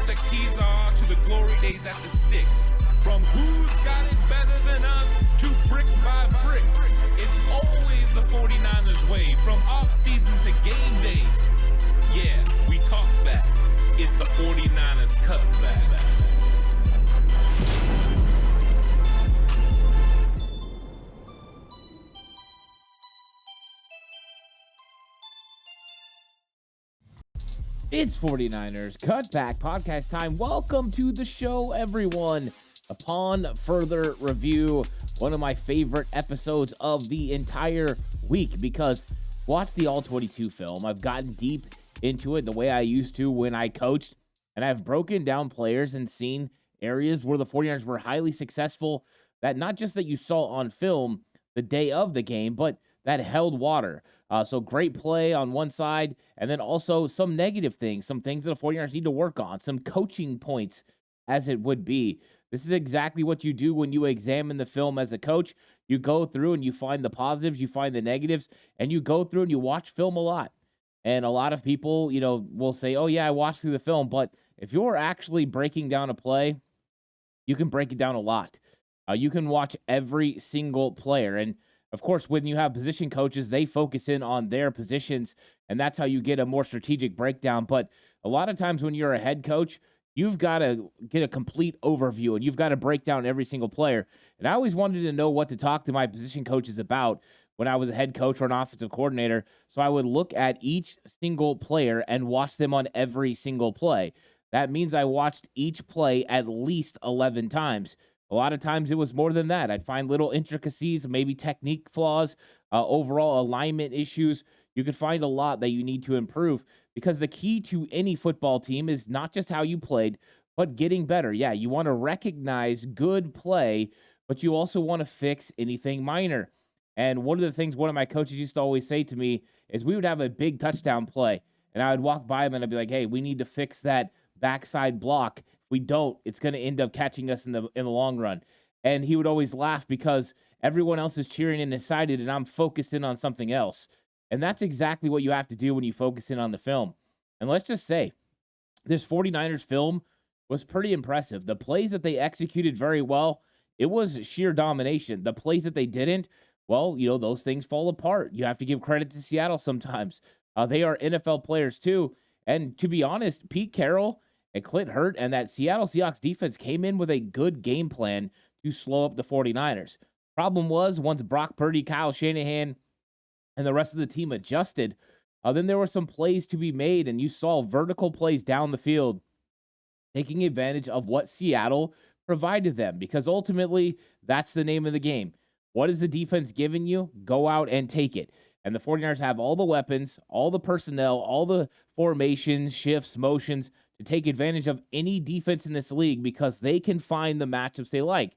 that keys are to the glory days at the stick. From who's got it better than us to brick by brick. It's always the 49ers way, from off-season to game day. Yeah, we talk back. It's the 49ers Cutback. It's 49ers Cutback Podcast time. Welcome to the show, everyone. Upon further review, one of my favorite episodes of the entire week, because watch the All-22 film. I've gotten deep into it the way I used to when I coached, and I've broken down players and seen areas where the 49ers were highly successful, that not just that you saw on film the day of the game, but that held water. So great play on one side, and then also some negative things, some things that the 49ers need to work on, some coaching points as it would be. This is exactly what you do when you examine the film as a coach. You go through and you find the positives, you find the negatives, and you go through and you watch film a lot. And a lot of people, will say, oh yeah, I watched through the film. But if you're actually breaking down a play, you can break it down a lot. You can watch every single player. And of course, when you have position coaches, they focus in on their positions, and that's how you get a more strategic breakdown. But a lot of times when you're a head coach, you've got to get a complete overview, and you've got to break down every single player. And I always wanted to know what to talk to my position coaches about when I was a head coach or an offensive coordinator. So I would look at each single player and watch them on every single play. That means I watched each play at least 11 times. A lot of times it was more than that. I'd find little intricacies, maybe technique flaws, overall alignment issues. You could find a lot that you need to improve, because the key to any football team is not just how you played, but getting better. Yeah, you want to recognize good play, but you also want to fix anything minor. And one of the things one of my coaches used to always say to me is we would have a big touchdown play, and I would walk by him and I'd be like, hey, we need to fix that backside block. If we don't, it's going to end up catching us in the long run. And he would always laugh because everyone else is cheering and excited, and I'm focused in on something else. And that's exactly what you have to do when you focus in on the film. And let's just say, this 49ers film was pretty impressive. The plays that they executed very well, it was sheer domination. The plays that they didn't, well, those things fall apart. You have to give credit to Seattle sometimes. They are NFL players too. And to be honest, Pete Carroll and Clint Hurt and that Seattle Seahawks defense came in with a good game plan to slow up the 49ers. Problem was, once Brock Purdy, Kyle Shanahan, and the rest of the team adjusted, then there were some plays to be made, and you saw vertical plays down the field, taking advantage of what Seattle provided them, because ultimately, that's the name of the game. What is the defense giving you? Go out and take it. And the 49ers have all the weapons, all the personnel, all the formations, shifts, motions to take advantage of any defense in this league, because they can find the matchups they like.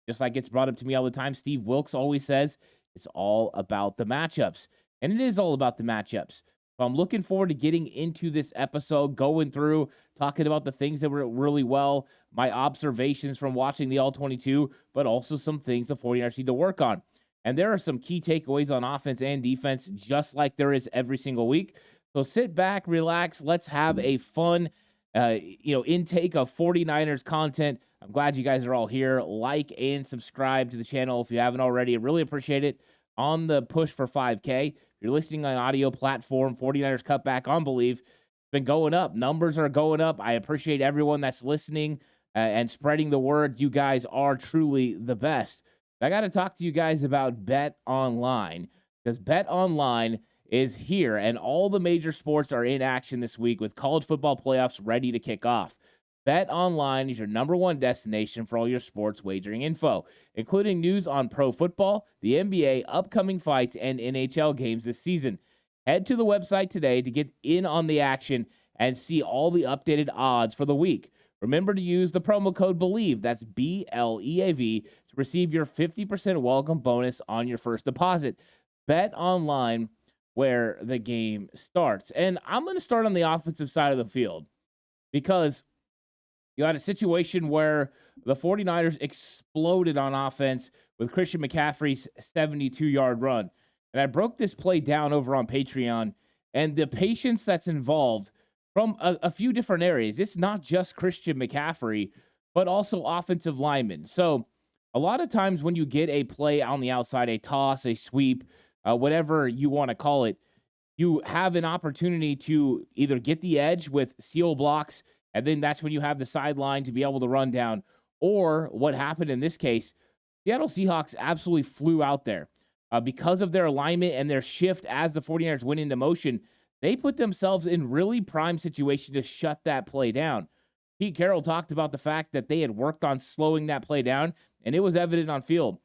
Just like it's brought up to me all the time, Steve Wilkes always says, it's all about the matchups. And it is all about the matchups. So I'm looking forward to getting into this episode, going through, talking about the things that were really well, my observations from watching the All-22, but also some things the 49ers need to work on. And there are some key takeaways on offense and defense, just like there is every single week. So sit back, relax. Let's have a fun, intake of 49ers content. I'm glad you guys are all here. Like and subscribe to the channel if you haven't already. I really appreciate it. On the push for 5K. If you're listening on audio platform, 49ers Cutback on Believe, it's been going up. Numbers are going up. I appreciate everyone that's listening and spreading the word. You guys are truly the best. I got to talk to you guys about Bet Online, because Bet Online is here, and all the major sports are in action this week with college football playoffs ready to kick off. Bet Online is your number one destination for all your sports wagering info, including news on pro football, the NBA, upcoming fights, and NHL games this season. Head to the website today to get in on the action and see all the updated odds for the week. Remember to use the promo code BELIEVE, that's BLEAV, to receive your 50% welcome bonus on your first deposit. Bet Online, where the game starts. And I'm going to start on the offensive side of the field, because you had a situation where the 49ers exploded on offense with Christian McCaffrey's 72-yard run. And I broke this play down over on Patreon, and the patience that's involved from a few different areas. It's not just Christian McCaffrey, but also offensive linemen. So a lot of times when you get a play on the outside, a toss, a sweep, whatever you want to call it, you have an opportunity to either get the edge with seal blocks, and then that's when you have the sideline to be able to run down. Or what happened in this case, Seattle Seahawks absolutely flew out there. Because of their alignment and their shift as the 49ers went into motion, they put themselves in really prime situation to shut that play down. Pete Carroll talked about the fact that they had worked on slowing that play down, and it was evident on film.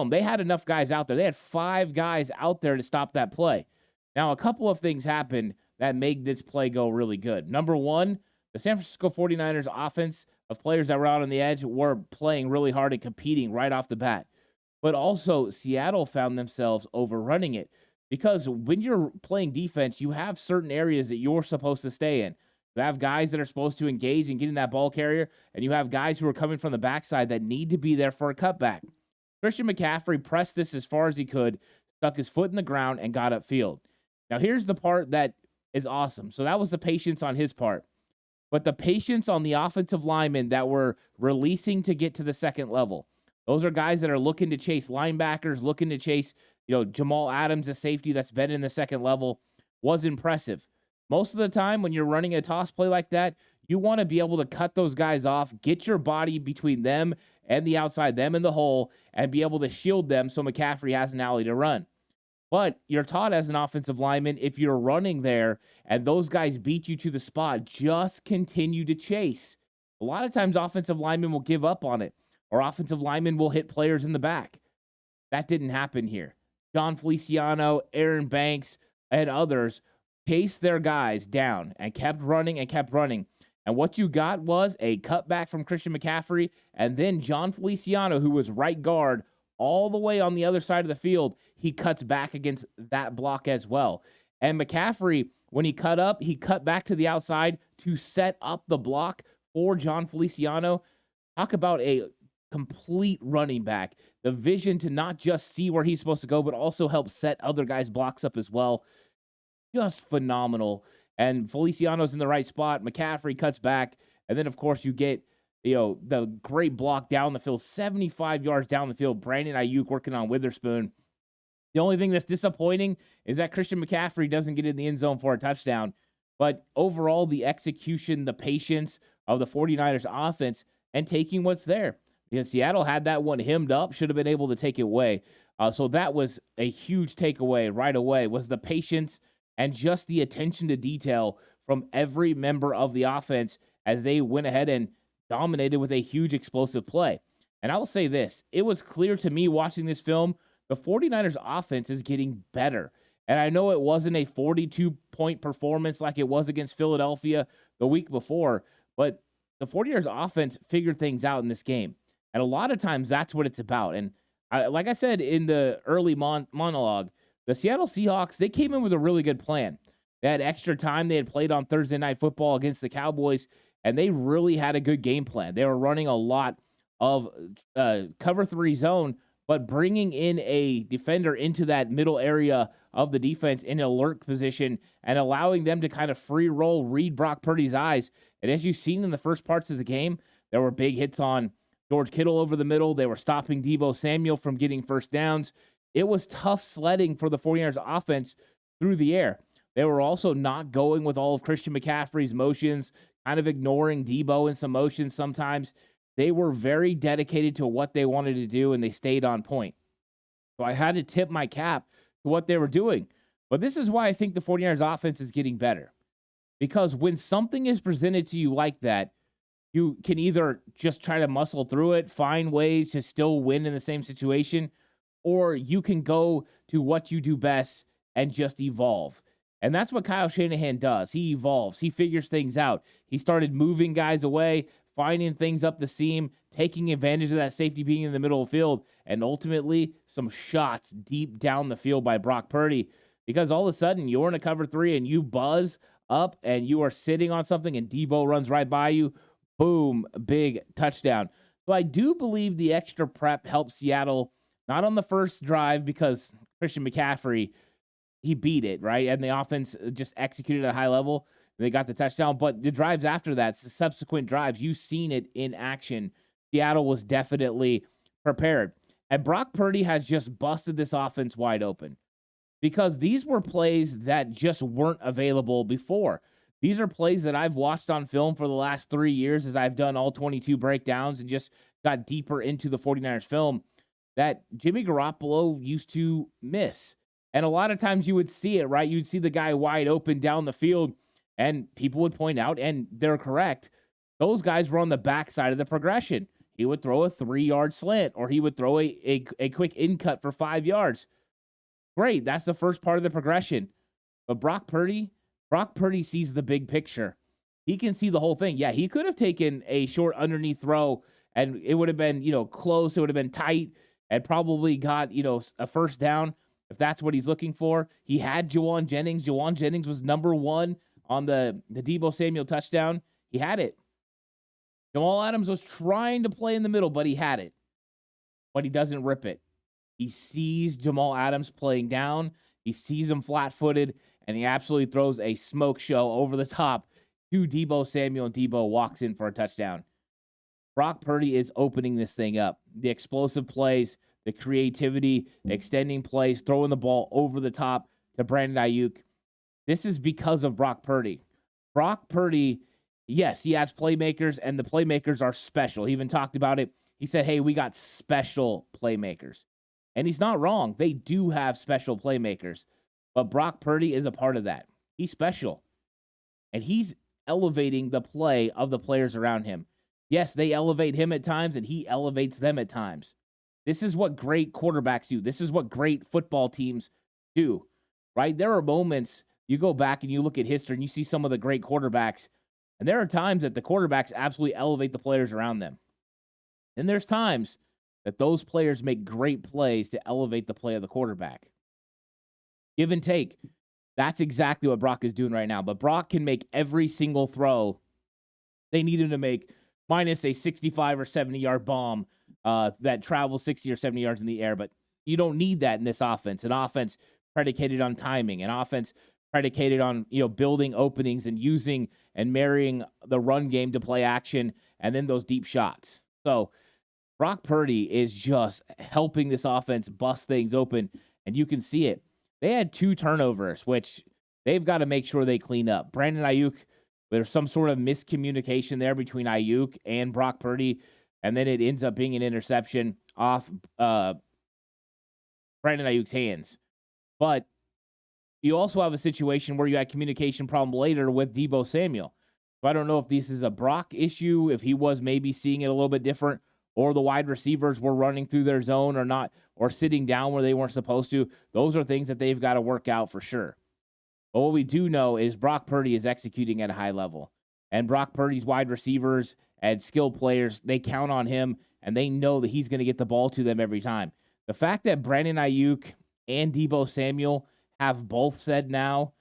They had enough guys out there. They had 5 guys out there to stop that play. Now, a couple of things happened that made this play go really good. Number one, the San Francisco 49ers offense of players that were out on the edge were playing really hard and competing right off the bat. But also, Seattle found themselves overrunning it because when you're playing defense, you have certain areas that you're supposed to stay in. You have guys that are supposed to engage and get in that ball carrier, and you have guys who are coming from the backside that need to be there for a cutback. Christian McCaffrey pressed this as far as he could, stuck his foot in the ground, and got upfield. Now, here's the part that is awesome. So that was the patience on his part. But the patience on the offensive linemen that were releasing to get to the second level. Those are guys that are looking to chase linebackers, looking to chase, Jamal Adams, a safety that's been in the second level, was impressive. Most of the time when you're running a toss play like that, you want to be able to cut those guys off, get your body between them and the outside, them in the hole, and be able to shield them so McCaffrey has an alley to run. But you're taught as an offensive lineman, if you're running there and those guys beat you to the spot, just continue to chase. A lot of times offensive linemen will give up on it, or offensive linemen will hit players in the back. That didn't happen here. John Feliciano, Aaron Banks, and others chased their guys down and kept running and kept running. And what you got was a cutback from Christian McCaffrey, and then John Feliciano, who was right guard, all the way on the other side of the field, he cuts back against that block as well. And McCaffrey, when he cut back to the outside to set up the block for John Feliciano. Talk about a complete running back. The vision to not just see where he's supposed to go, but also help set other guys' blocks up as well. Just phenomenal. And Feliciano's in the right spot. McCaffrey cuts back. And then, of course, you get the great block down the field, 75 yards down the field. Brandon Ayuk working on Witherspoon. The only thing that's disappointing is that Christian McCaffrey doesn't get in the end zone for a touchdown. But overall, the execution, the patience of the 49ers offense and taking what's there. Because Seattle had that one hemmed up, should have been able to take it away. So that was a huge takeaway right away, was the patience and just the attention to detail from every member of the offense as they went ahead and dominated with a huge explosive play. And I will say this, it was clear to me watching this film, the 49ers offense is getting better. And I know it wasn't a 42-point performance like it was against Philadelphia the week before, but the 49ers offense figured things out in this game. And a lot of times that's what it's about. And like I said in the early monologue, the Seattle Seahawks, they came in with a really good plan. They had extra time. They had played on Thursday Night Football against the Cowboys, and they really had a good game plan. They were running a lot of cover 3 zone, but bringing in a defender into that middle area of the defense in an alert position and allowing them to kind of free roll, read Brock Purdy's eyes. And as you've seen in the first parts of the game, there were big hits on George Kittle over the middle. They were stopping Deebo Samuel from getting first downs. It was tough sledding for the 49ers offense through the air. They were also not going with all of Christian McCaffrey's motions, kind of ignoring Deebo in some motions sometimes. They were very dedicated to what they wanted to do, and they stayed on point. So I had to tip my cap to what they were doing. But this is why I think the 49ers offense is getting better. Because when something is presented to you like that, you can either just try to muscle through it, find ways to still win in the same situation, or you can go to what you do best and just evolve. And that's what Kyle Shanahan does. He evolves. He figures things out. He started moving guys away, finding things up the seam, taking advantage of that safety being in the middle of the field, and ultimately some shots deep down the field by Brock Purdy. Because all of a sudden, you're in a cover 3 and you buzz up and you are sitting on something and Deebo runs right by you. Boom, big touchdown. So I do believe the extra prep helped Seattle, not on the first drive because Christian McCaffrey, he beat it, right? And the offense just executed at a high level. They got the touchdown, but the drives after that, the subsequent drives, you've seen it in action. Seattle was definitely prepared. And Brock Purdy has just busted this offense wide open because these were plays that just weren't available before. These are plays that I've watched on film for the last 3 years as I've done all 22 breakdowns and just got deeper into the 49ers film that Jimmy Garoppolo used to miss. And a lot of times you would see it, right? You'd see the guy wide open down the field, and people would point out, and they're correct, those guys were on the backside of the progression. He would throw a 3-yard slant, or he would throw a quick in cut for 5 yards. Great, that's the first part of the progression. But Brock Purdy sees the big picture. He can see the whole thing. Yeah, he could have taken a short underneath throw, and it would have been, close. It would have been tight, and probably got, a first down if that's what he's looking for. He had Juwan Jennings. Juwan Jennings was number 1 on the Deebo Samuel touchdown. He had it. Jamal Adams was trying to play in the middle, but he had it. But he doesn't rip it. He sees Jamal Adams playing down. He sees him flat-footed, and he absolutely throws a smoke show over the top to Deebo Samuel, and Deebo walks in for a touchdown. Brock Purdy is opening this thing up. The explosive plays, the creativity, extending plays, throwing the ball over the top to Brandon Ayuk. This is because of Brock Purdy. Brock Purdy, yes, he has playmakers, and the playmakers are special. He even talked about it. He said, hey, we got special playmakers. And he's not wrong. They do have special playmakers. But Brock Purdy is a part of that. He's special. And he's elevating the play of the players around him. Yes, they elevate him at times, and he elevates them at times. This is what great quarterbacks do. This is what great football teams do, right? There are moments you go back and you look at history and you see some of the great quarterbacks, and there are times that the quarterbacks absolutely elevate the players around them. And there's times that those players make great plays to elevate the play of the quarterback. Give and take. That's exactly what Brock is doing right now. But Brock can make every single throw they need him to make, minus a 65 or 70-yard bomb that travels 60 or 70 yards in the air. But you don't need that in this offense. An offense predicated on timing, an offense predicated on building openings and using and marrying the run game to play action and then those deep shots. So Brock Purdy is just helping this offense bust things open, and you can see it. They had 2 turnovers, which they've got to make sure they clean up. Brandon Ayuk, there's some sort of miscommunication there between Ayuk and Brock Purdy, and then it ends up being an interception off Brandon Ayuk's hands. But you also have a situation where you had communication problem later with Deebo Samuel. So I don't know if this is a Brock issue, if he was maybe seeing it a little bit different, or the wide receivers were running through their zone or not, or sitting down where they weren't supposed to. Those are things that they've got to work out for sure. But what we do know is Brock Purdy is executing at a high level. And Brock Purdy's wide receivers and skilled players, they count on him, and they know that he's going to get the ball to them every time. The fact that Brandon Ayuk and Deebo Samuel have both said now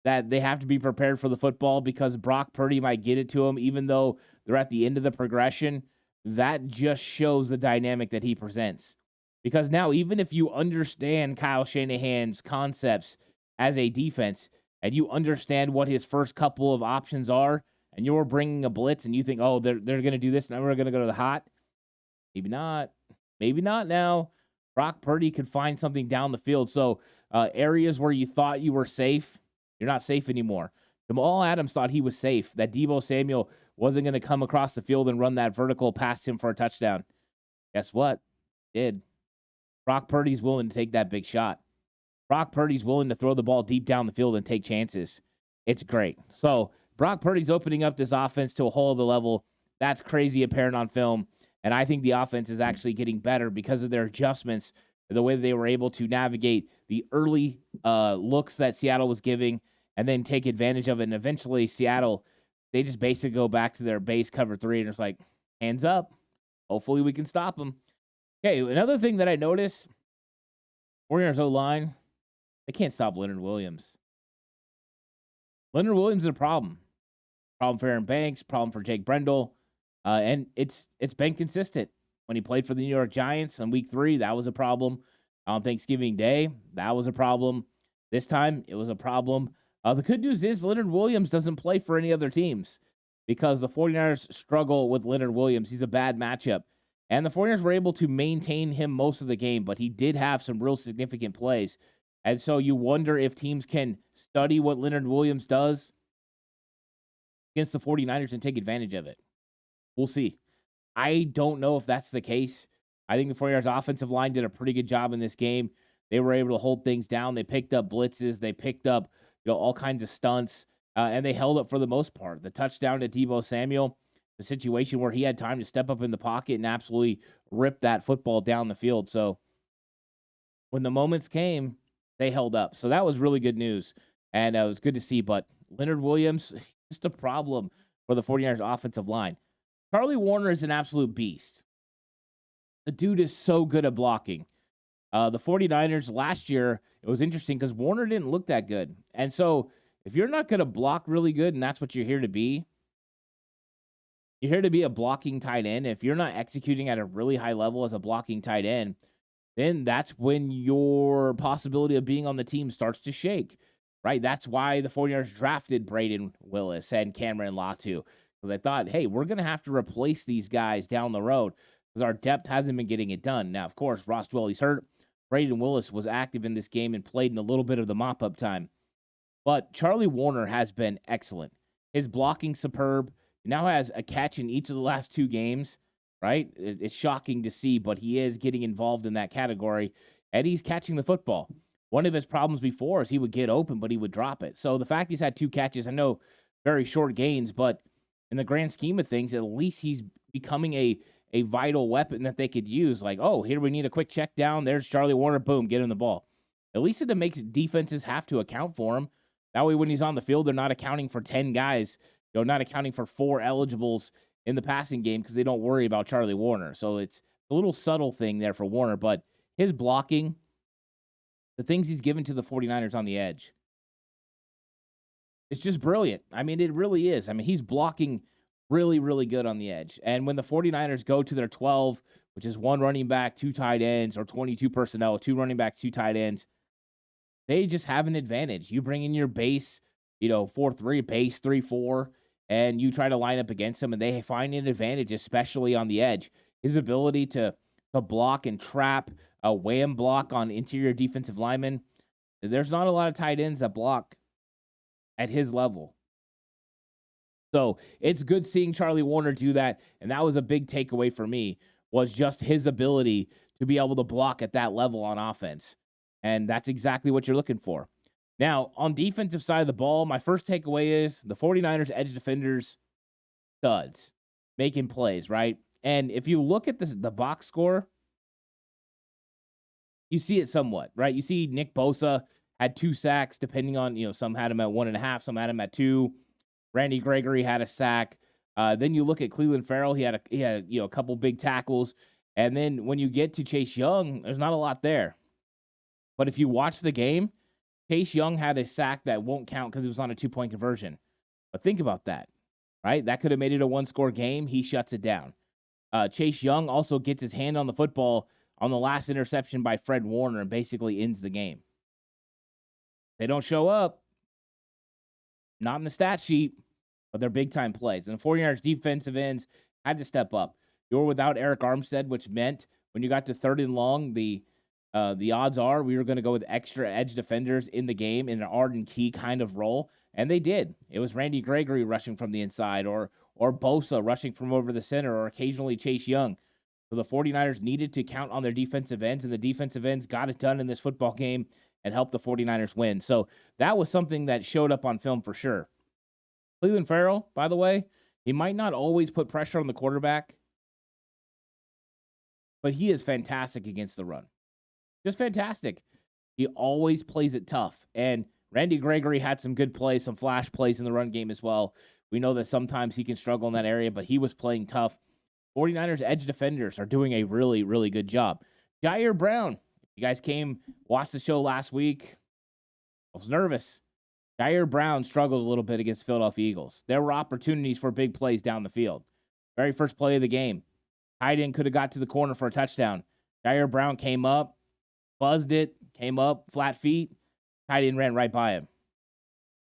that they have to be prepared for the football because Brock Purdy might get it to them, even though they're at the end of the progression, that just shows the dynamic that he presents. Because now, even if you understand Kyle Shanahan's concepts as a defense, and you understand what his first couple of options are, and you're bringing a blitz, and you think, oh, they're going to do this, and we're going to go to the hot. Maybe not. Maybe not now. Brock Purdy could find something down the field. So areas where you thought you were safe, you're not safe anymore. Jamal Adams thought he was safe, that Deebo Samuel wasn't going to come across the field and run that vertical past him for a touchdown. Guess what? Did. Brock Purdy's willing to take that big shot. Brock Purdy's willing to throw the ball deep down the field and take chances. It's great. So Brock Purdy's opening up this offense to a whole other level. That's crazy apparent on film. And I think the offense is actually getting better because of their adjustments, the way that they were able to navigate the early looks that Seattle was giving and then take advantage of it. And eventually Seattle, they just basically go back to their base cover 3 and it's like, hands up. Hopefully we can stop them. Okay, another thing that I noticed, Warriors O-line, they can't stop Leonard Williams. Leonard Williams is a problem. Problem for Aaron Banks, problem for Jake Brendel. And it's been consistent. When he played for the New York Giants in week 3, that was a problem. On Thanksgiving Day, that was a problem. This time, it was a problem The good news is Leonard Williams doesn't play for any other teams because the 49ers struggle with Leonard Williams. He's a bad matchup. And the 49ers were able to maintain him most of the game, but he did have some real significant plays. And so you wonder if teams can study what Leonard Williams does against the 49ers and take advantage of it. We'll see. I don't know if that's the case. I think the 49ers offensive line did a pretty good job in this game. They were able to hold things down. They picked up blitzes. They picked up, all kinds of stunts, and they held up for the most part. The touchdown to Deebo Samuel, the situation where he had time to step up in the pocket and absolutely rip that football down the field. So when the moments came, they held up. So that was really good news, and it was good to see. But Leonard Williams, just a problem for the 49ers offensive line. Charlie Warner is an absolute beast. The dude is so good at blocking. The 49ers last year, it was interesting because Warner didn't look that good. And so if you're not going to block really good and that's what you're here to be, you're here to be a blocking tight end. If you're not executing at a really high level as a blocking tight end, then that's when your possibility of being on the team starts to shake, right? That's why the 49ers drafted Braden Willis and Cameron Latu. Because I thought, hey, we're going to have to replace these guys down the road because our depth hasn't been getting it done. Now, of course, Ross Dwelly's hurt. Braden Willis was active in this game and played in a little bit of the mop-up time. But Charlie Warner has been excellent. His blocking superb. He now has a catch in each of the last 2 games, right? It's shocking to see, but he is getting involved in that category, and he's catching the football. One of his problems before is he would get open, but he would drop it. So the fact he's had 2 catches, I know very short gains, but in the grand scheme of things, at least he's becoming a vital weapon that they could use. Like, oh, here we need a quick check down. There's Charlie Warner. Boom, get him the ball. At least it makes defenses have to account for him. That way when he's on the field, they're not accounting for 10 guys, not accounting for 4 eligibles in the passing game because they don't worry about Charlie Warner. So it's a little subtle thing there for Warner, but his blocking, the things he's given to the 49ers on the edge, it's just brilliant. I mean, it really is. I mean, he's blocking really, really good on the edge. And when the 49ers go to their 12, which is 1 running back, 2 tight ends, or 22 personnel, 2 running backs, 2 tight ends, they just have an advantage. You bring in your base, 4-3, base 3-4, and you try to line up against them, and they find an advantage, especially on the edge. His ability to block and trap, a wham block on interior defensive linemen. There's not a lot of tight ends that block at his level. So it's good seeing Charlie Warner do that, and that was a big takeaway for me, was just his ability to be able to block at that level on offense. And that's exactly what you're looking for. Now, on defensive side of the ball, my first takeaway is the 49ers edge defenders, studs, making plays, right? And if you look at the box score, you see it somewhat, right? You see Nick Bosa had 2 sacks, depending on, some had him at 1.5, some had him at 2. Randy Gregory had a sack. Then you look at Cleveland Farrell. He had a couple big tackles. And then when you get to Chase Young, there's not a lot there. But if you watch the game, Chase Young had a sack that won't count because it was on a 2-point conversion. But think about that, right? That could have made it a 1-score game. He shuts it down. Chase Young also gets his hand on the football on the last interception by Fred Warner and basically ends the game. They don't show up. Not in the stat sheet, but they're big-time plays. And the 49ers defensive ends had to step up. You were without Eric Armstead, which meant when you got to 3rd and long, the odds are we were going to go with extra edge defenders in the game in an Arden Key kind of role, and they did. It was Randy Gregory rushing from the inside or Bosa rushing from over the center or occasionally Chase Young. So the 49ers needed to count on their defensive ends, and the defensive ends got it done in this football game and helped the 49ers win. So that was something that showed up on film for sure. Cleveland Farrell, by the way, he might not always put pressure on the quarterback, but he is fantastic against the run. Just fantastic. He always plays it tough. And Randy Gregory had some good plays, some flash plays in the run game as well. We know that sometimes he can struggle in that area, but he was playing tough. 49ers edge defenders are doing a really, really good job. Jair Brown, you guys watched the show last week. I was nervous. Jair Brown struggled a little bit against the Philadelphia Eagles. There were opportunities for big plays down the field. Very first play of the game. Tight end could have got to the corner for a touchdown. Jair Brown came up, buzzed it, came up, flat feet. Tight end ran right by him.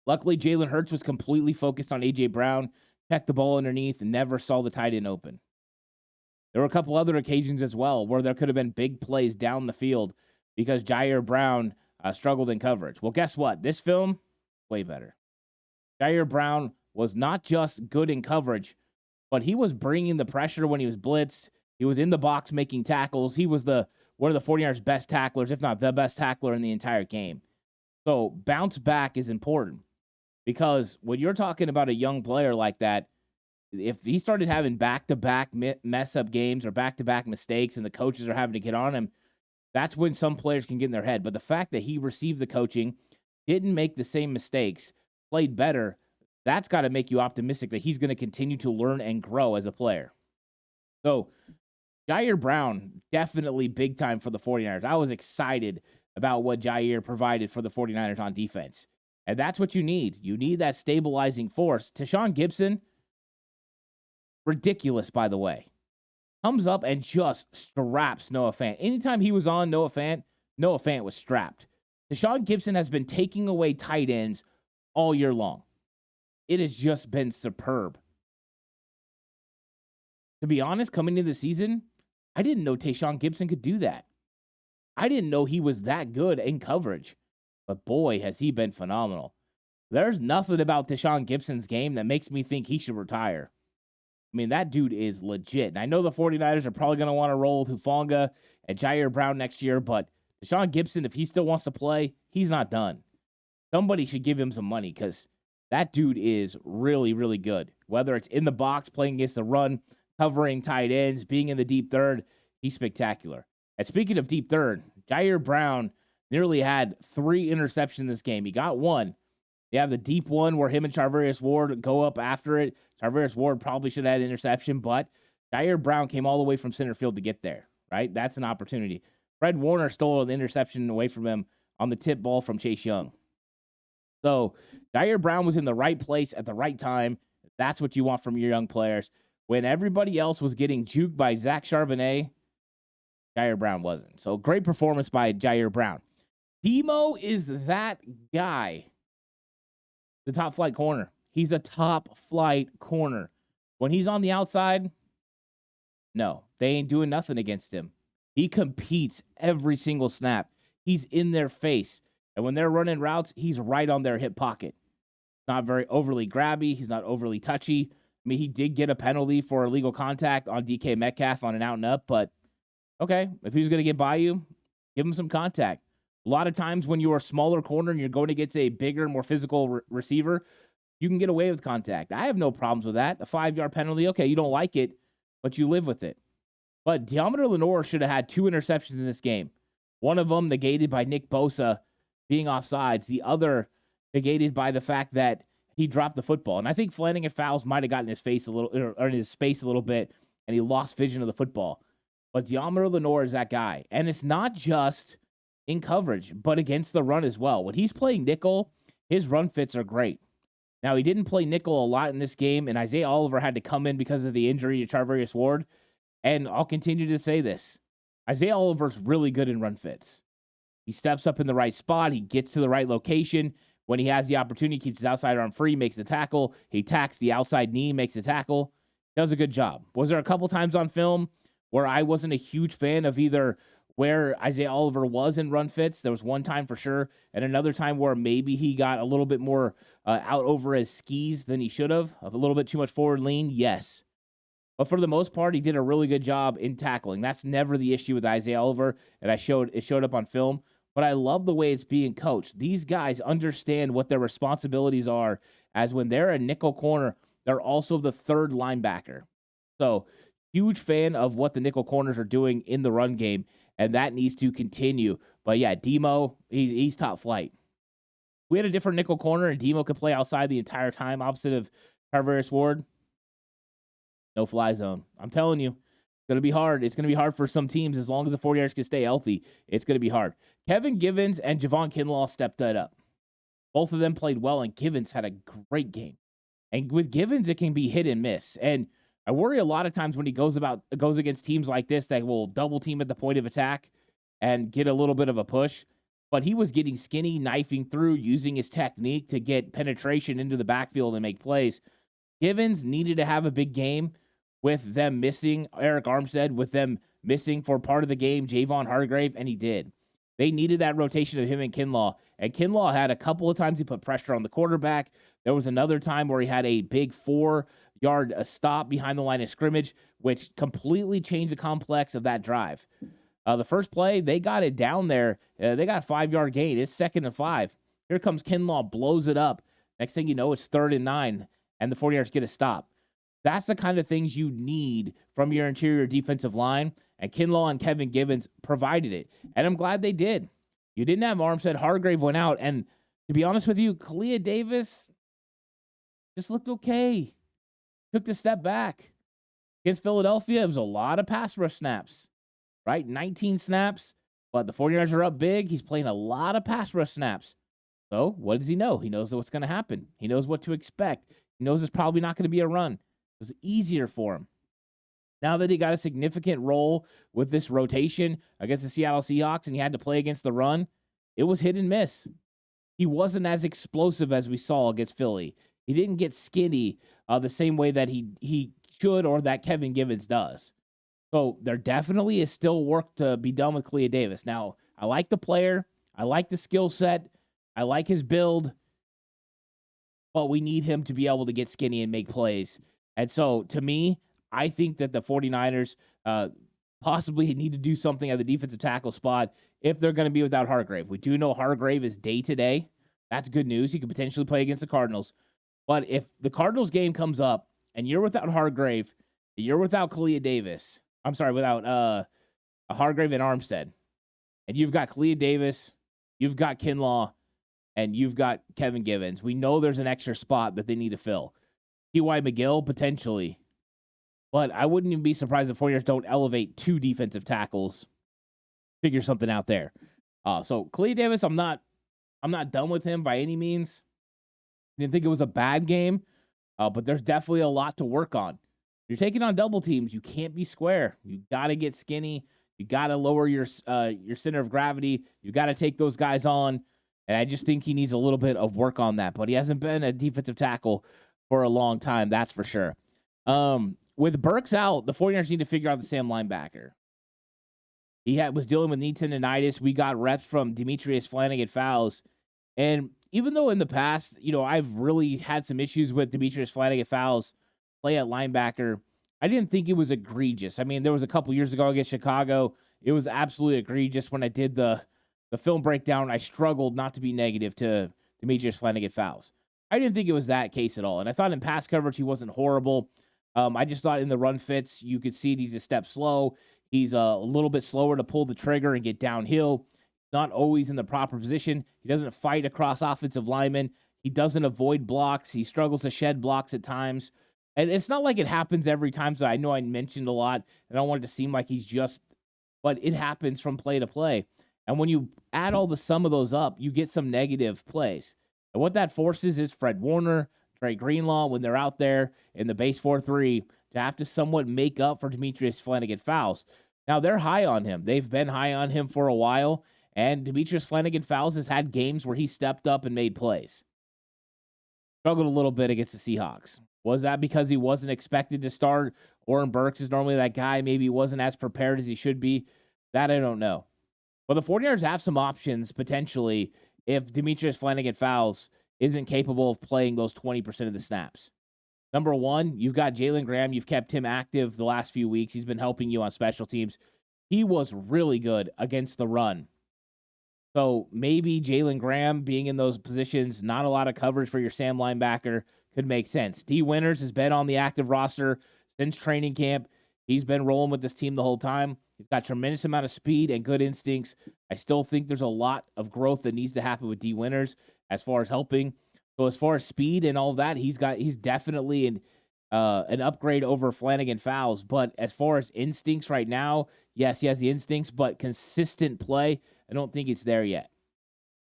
Luckily, Jalen Hurts was completely focused on A.J. Brown, checked the ball underneath, and never saw the tight end open. There were a couple other occasions as well where there could have been big plays down the field because Jair Brown struggled in coverage. Well, guess what? This film, way better. Jair Brown was not just good in coverage, but he was bringing the pressure when he was blitzed. He was in the box making tackles. He was one of the 49ers' best tacklers, if not the best tackler in the entire game. So bounce back is important because when you're talking about a young player like that, if he started having back-to-back mess-up games or back-to-back mistakes and the coaches are having to get on him, that's when some players can get in their head. But the fact that he received the coaching, didn't make the same mistakes, played better, that's got to make you optimistic that he's going to continue to learn and grow as a player. So Jair Brown, definitely big time for the 49ers. I was excited about what Jair provided for the 49ers on defense. And that's what you need. You need that stabilizing force. Tashawn Gibson, ridiculous, by the way. Comes up and just straps Noah Fant. Anytime he was on Noah Fant was strapped. Tashawn Gibson has been taking away tight ends all year long. It has just been superb. To be honest, coming into the season, I didn't know Tashawn Gibson could do that. I didn't know he was that good in coverage. But boy, has he been phenomenal. There's nothing about Tashawn Gibson's game that makes me think he should retire. I mean, that dude is legit. And I know the 49ers are probably going to want to roll with Hufanga and Jair Brown next year, but Tashawn Gibson, if he still wants to play, he's not done. Somebody should give him some money because that dude is really, really good. Whether it's in the box, playing against the run, covering tight ends, being in the deep third, he's spectacular. And speaking of deep third, Jair Brown nearly had 3 interceptions in this game. He got 1. You have the deep one where him and Charvarius Ward go up after it. Charvarius Ward probably should have had an interception, but Jair Brown came all the way from center field to get there, right? That's an opportunity. Fred Warner stole an interception away from him on the tip ball from Chase Young. So Jair Brown was in the right place at the right time. That's what you want from your young players. When everybody else was getting juked by Zach Charbonnet, Jair Brown wasn't. So great performance by Jair Brown. Demo is that guy. The top flight corner. He's a top flight corner. When he's on the outside, no, they ain't doing nothing against him. He competes every single snap. He's in their face. And when they're running routes, he's right on their hip pocket. Not very overly grabby. He's not overly touchy. I mean, he did get a penalty for illegal contact on DK Metcalf on an out and up, but okay, if he's going to get by you, give him some contact. A lot of times when you're a smaller corner and you're going against a bigger, more physical receiver, you can get away with contact. I have no problems with that. A 5-yard penalty, okay, you don't like it, but you live with it. But Deommodore Lenoir should have had 2 interceptions in this game. One of them negated by Nick Bosa being offsides. The other negated by the fact that he dropped the football. And I think Flanagan Fowles might have gotten his face a little, or in his space a little bit, and he lost vision of the football. But Deommodore Lenoir is that guy. And it's not just in coverage, but against the run as well. When he's playing nickel, his run fits are great. Now, he didn't play nickel a lot in this game, and Isaiah Oliver had to come in because of the injury to Charvarius Ward. And I'll continue to say this. Isaiah Oliver's really good in run fits. He steps up in the right spot. He gets to the right location. When he has the opportunity, keeps his outside arm free, makes the tackle. He tacks the outside knee, makes the tackle. Does a good job. Was there a couple times on film where I wasn't a huge fan of either where Isaiah Oliver was in run fits? There was one time for sure, and another time where maybe he got a little bit more out over his skis than he should have, a little bit too much forward lean, yes. But for the most part, he did a really good job in tackling. That's never the issue with Isaiah Oliver, and it showed up on film. But I love the way it's being coached. These guys understand what their responsibilities are, as when they're a nickel corner, they're also the third linebacker. So, huge fan of what the nickel corners are doing in the run game, and that needs to continue. But yeah, Demo, he's top flight. We had a different nickel corner, and Demo could play outside the entire time, opposite of Charvarius Ward. No fly zone. I'm telling you, it's going to be hard. It's going to be hard for some teams as long as the 49ers can stay healthy. It's going to be hard. Kevin Givens and Javon Kinlaw stepped that up. Both of them played well, and Givens had a great game. And with Givens, it can be hit and miss. And I worry a lot of times when he goes against teams like this that will double team at the point of attack and get a little bit of a push. but he was getting skinny, knifing through, using his technique to get penetration into the backfield and make plays. Givens needed to have a big game with them missing Eric Armstead, with them missing for part of the game Javon Hargrave, and he did. They needed that rotation of him and Kinlaw. And Kinlaw had a couple of times he put pressure on the quarterback. There was another time where he had a big 4-yard stop behind the line of scrimmage, which completely changed the complex of that drive. The first play, they got it down there. They got a 5-yard gain. It's 2nd and 5. Here comes Kinlaw, blows it up. Next thing you know, it's 3rd and 9, and the 49ers get a stop. That's the kind of things you need from your interior defensive line, and Kinlaw and Kevin Givens provided it. And I'm glad they did. You didn't have Armstead. Hargrave went out, and to be honest with you, Kalia Davis just looked okay. Took the step back. Against Philadelphia, it was a lot of pass rush snaps, right? 19 snaps, but the 49ers are up big. He's playing a lot of pass rush snaps. So what does he know? He knows what's going to happen. He knows what to expect. He knows it's probably not going to be a run. It was easier for him. Now that he got a significant role with this rotation against the Seattle Seahawks and he had to play against the run, it was hit and miss. He wasn't as explosive as we saw against Philly. He didn't get skinny the same way that he should or that Kevin Givens does. So there definitely is still work to be done with Kalia Davis. Now, I like the player. I like the skill set. I like his build. But we need him to be able to get skinny and make plays. And so, to me, I think that the 49ers possibly need to do something at the defensive tackle spot if they're going to be without Hargrave. We do know Hargrave is day-to-day. That's good news. He could potentially play against the Cardinals. But if the Cardinals game comes up and you're without Hargrave, you're without Kalia Davis. I'm sorry, without Hargrave and Armstead. And you've got Kalia Davis, you've got Kinlaw, and you've got Kevin Givens. We know there's an extra spot that they need to fill. T.Y. McGill, potentially. But I wouldn't even be surprised if 49ers don't elevate 2 defensive tackles. Figure something out there. So Kalia Davis, I'm not done with him by any means. I didn't think it was a bad game, but there's definitely a lot to work on. You're taking on double teams. You can't be square. You got to get skinny. You got to lower your center of gravity. You got to take those guys on. And I just think he needs a little bit of work on that. But he hasn't been a defensive tackle for a long time, that's for sure. With Burks out, the 49ers need to figure out the Sam linebacker. He was dealing with knee tendonitis. We got reps from Demetrius Flanagan-Fowles. And even though in the past, I've really had some issues with Demetrius Flanagan-Fowles play at linebacker, I didn't think it was egregious. I mean, there was a couple years ago against Chicago. It was absolutely egregious when I did the film breakdown. I struggled not to be negative to Demetrius Flanagan-Fowles. I didn't think it was that case at all. And I thought in pass coverage, he wasn't horrible. I just thought in the run fits, you could see he's a step slow. He's a little bit slower to pull the trigger and get downhill. Not always in the proper position. He doesn't fight across offensive linemen. He doesn't avoid blocks. He struggles to shed blocks at times. And it's not like it happens every time. So I know I mentioned a lot, and I don't want it to seem like but it happens from play to play. And when you add all the sum of those up, you get some negative plays. And what that forces is Fred Warner, Trey Greenlaw, when they're out there in the base 4-3, to have to somewhat make up for Demetrius Flanagan-Fowles. Now, they're high on him. They've been high on him for a while, and Demetrius Flanagan-Fowles has had games where he stepped up and made plays. Struggled a little bit against the Seahawks. Was that because he wasn't expected to start? Oren Burks is normally that guy. Maybe he wasn't as prepared as he should be. That I don't know. But the 49ers have some options, potentially, if Demetrius Flanagan-Fowles isn't capable of playing those 20% of the snaps. Number one, you've got Jalen Graham. You've kept him active the last few weeks. He's been helping you on special teams. He was really good against the run. So maybe Jalen Graham being in those positions, not a lot of coverage for your Sam linebacker, could make sense. D. Winters has been on the active roster since training camp. He's been rolling with this team the whole time. He's got tremendous amount of speed and good instincts. I still think there's a lot of growth that needs to happen with D. Winters as far as helping. So as far as speed and all of that, he's definitely an upgrade over Flanagan-Fowles. But as far as instincts right now, yes, he has the instincts, but consistent play, I don't think it's there yet.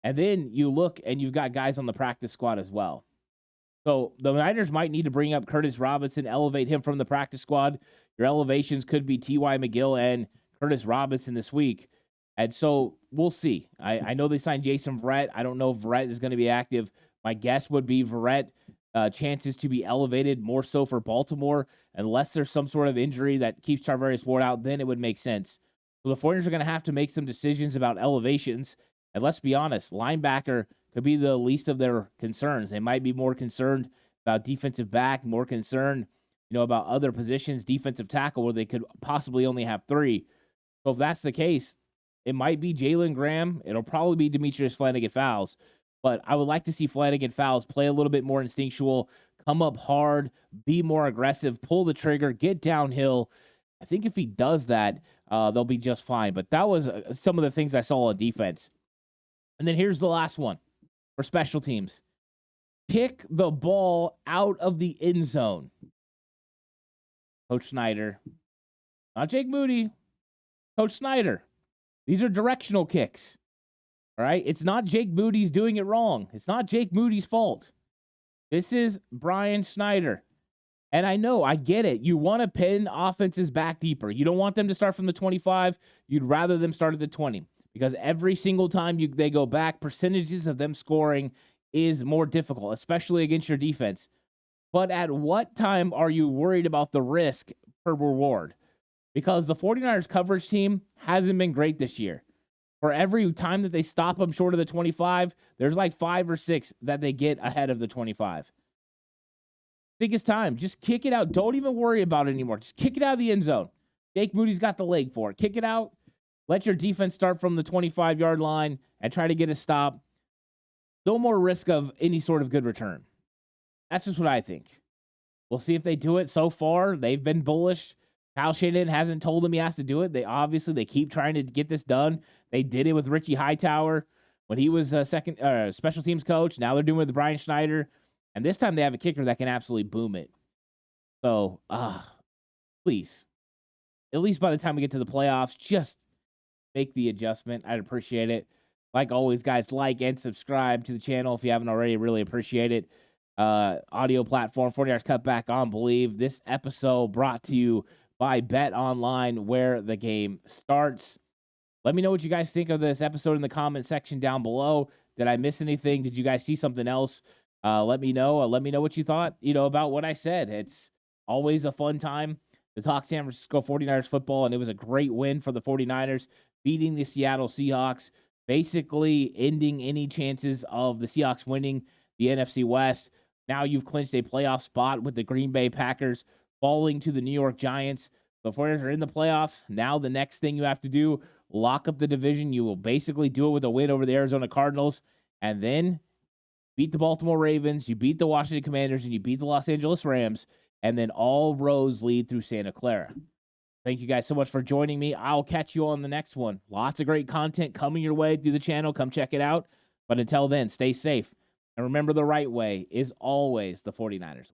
And then you look and you've got guys on the practice squad as well. So the Niners might need to bring up Curtis Robinson, elevate him from the practice squad. Your elevations could be T.Y. McGill and Curtis Robinson this week. And so we'll see. I know they signed Jason Verrett. I don't know if Verrett is going to be active. My guess would be Verrett chances to be elevated more so for Baltimore, unless there's some sort of injury that keeps Charvarius Ward out, then it would make sense. So the 49ers are going to have to make some decisions about elevations. And let's be honest, linebacker could be the least of their concerns. They might be more concerned about defensive back, more concerned, about other positions, defensive tackle, where they could possibly only have 3. So if that's the case, it might be Jalen Graham. It'll probably be Demetrius Flanagan-Fowles. But I would like to see Flanagan-Fowles play a little bit more instinctual, come up hard, be more aggressive, pull the trigger, get downhill. I think if he does that, they'll be just fine. But that was some of the things I saw on defense. And then here's the last one for special teams. Kick the ball out of the end zone. Coach Snyder. Not Jake Moody. Coach Snyder. These are directional kicks. All right? It's not Jake Moody's doing it wrong. It's not Jake Moody's fault. This is Brian Snyder. And I know, I get it. You want to pin offenses back deeper. You don't want them to start from the 25. You'd rather them start at the 20. Because every single time they go back, percentages of them scoring is more difficult, especially against your defense. But at what time are you worried about the risk per reward? Because the 49ers coverage team hasn't been great this year. For every time that they stop them short of the 25, there's like 5 or 6 that they get ahead of the 25. I think it's time. Just kick it out. Don't even worry about it anymore. Just kick it out of the end zone. Jake Moody's got the leg for it. Kick it out. Let your defense start from the 25-yard line and try to get a stop. No more risk of any sort of good return. That's just what I think. We'll see if they do it. So far, they've been bullish. Kyle Shanahan hasn't told them he has to do it. They keep trying to get this done. They did it with Richie Hightower when he was a special teams coach. Now they're doing it with Brian Schneider. And this time they have a kicker that can absolutely boom it. So, please, at least by the time we get to the playoffs, just make the adjustment. I'd appreciate it. Like always, guys, like and subscribe to the channel if you haven't already. Really appreciate it. Audio platform, 49ers Cutback on Believe. This episode brought to you by Bet Online, where the game starts. Let me know what you guys think of this episode in the comment section down below. Did I miss anything? Did you guys see something else? Let me know. Let me know what you thought, about what I said. It's always a fun time to talk San Francisco 49ers football, and it was a great win for the 49ers, beating the Seattle Seahawks, basically ending any chances of the Seahawks winning the NFC West. Now you've clinched a playoff spot with the Green Bay Packers falling to the New York Giants. The 49ers are in the playoffs. Now the next thing you have to do, lock up the division. You will basically do it with a win over the Arizona Cardinals, and then beat the Baltimore Ravens, you beat the Washington Commanders, and you beat the Los Angeles Rams, and then all roads lead through Santa Clara. Thank you guys so much for joining me. I'll catch you on the next one. Lots of great content coming your way through the channel. Come check it out. But until then, stay safe. And remember, the right way is always the 49ers.